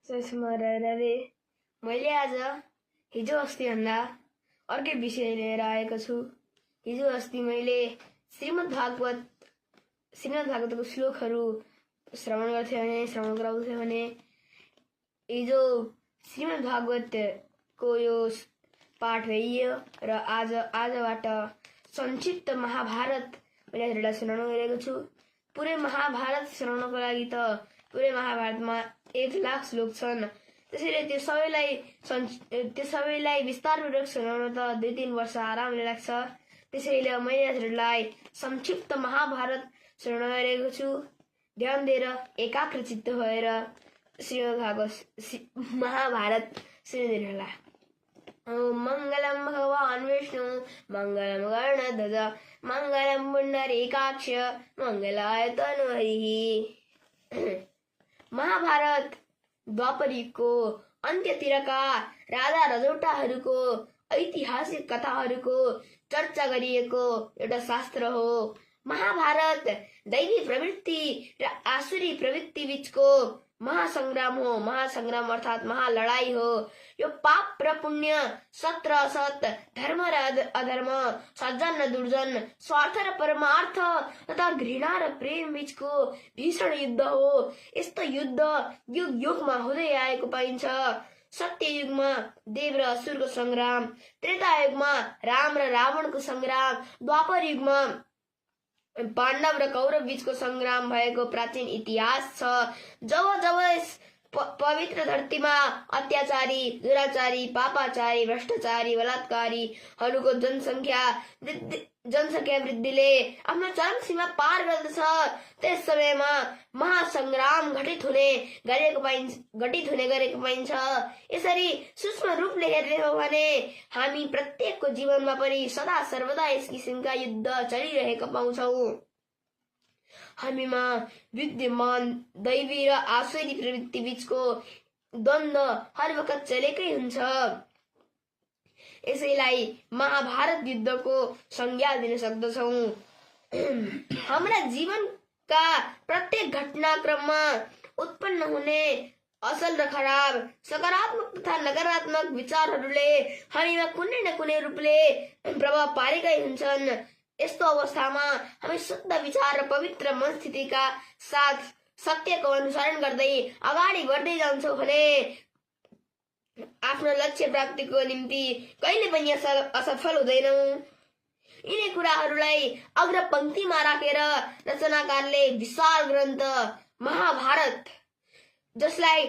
रे मैले आज हिजो अस्तिभन्दा अर्कै विषय लिएर आएको छु। हिजो अस्ति मैले श्रीमद् भागवतको श्लोकहरू श्रवण गराउँथे भने हिजो श्रीमद् भागवतको यो पाठ भइयो र आजबाट संक्षिप्त महाभारत मैले हजुरलाई सुनाउन गइरहेको छु। पुरै महाभारत सुनाउनको लागि त पुरै महाभारतमा 1,00,000 श्लोक छन्। त्यसैले त्यो सबैलाई विस्तारपूर्वक सुनाउन त 2-3 वर्ष आरामले लाग्छ। त्यसैले मैले हजुरलाई संक्षिप्त महाभारत सुनाउन गइरहेको छु। ध्यान दिएर एकाग्रचित्त भएर महाभारत सुनिदिनुहोला। मङ्गलम भगवान् विष्णु मङ्गलम गणध्वज मङ्गलम पुण्डरीकाक्ष मङ्गलाय तनूहरिः। महाभारत द्वापर युगको अन्त्यतिरका राजा रजौटाहरूको ऐतिहासिक कथाहरूको चर्चा गरिएको एउटा शास्त्र हो। महाभारत दैवी प्रवृत्ति र आसुरी प्रवृत्ति बीचको महासंग्राम हो। महासंग्राम अर्थात महालडाई हो। यो पाप र पुण्य, सत र असत, धर्म र अधर्म, सज्जन र दुर्जन, स्वार्थ र परमार्थ तथा घृणा र प्रेम बीचको भीषण युद्ध हो। यस्तो युद्ध युग युगमा हुँदै आएको पाइन्छ। सत्य युगमा देव र असुरको संग्राम, त्रेता युगमा राम र रावणको संग्राम, द्वापर युगमा पाण्डव र कौरव बीचको संग्राम भएको प्राचीन इतिहास छ। जब जब यस पवित्र धरतीमा अत्याचारी, दुराचारी, पापाचारी, भ्रष्टाचारी, बलात्कारीहरूको जनसंख्या वृद्धिले आफ्नो चरम सीमा पार गर्दछ, त्यस समयमा महासंग्राम घटित हुने गरेको पाइन्छ। यसरी सूक्ष्म रूपले हेर्ने हो भने हामी प्रत्येकको जीवनमा पनि सदा सर्वदा यस किसिमका युद्ध चलिरहेको पाउँछौं। हामीमा विद्यमान दैवी र आसुरी प्रवृत्ति बीचको द्वन्द्व हर वखत चलेकै हुन्छ। यसैलाई महाभारत युद्धको संज्ञा दिन सक्दछौं। हाम्रा जीवनका प्रत्येक घटनाक्रममा उत्पन्न हुने असल र खराब, सकारात्मक तथा नकारात्मक विचारहरूले हामीमा कुनै न कुनै रूपले प्रभाव पारेकै हुन्छन्। यस्तो अवस्थामा हामी शुद्ध विचार र पवित्र मनस्थितिका साथ सत्यको अनुसरण गर्दै अगाडि बढ्दै जान्छौं भने आफ्नो लक्ष्य प्राप्तिको निम्ति कहिले पनि असफल हुँदैनौं। यिनै कुराहरूलाई अग्रपंक्तिमा राखेर रचनाकारले विशाल ग्रन्थ महाभारत, जसलाई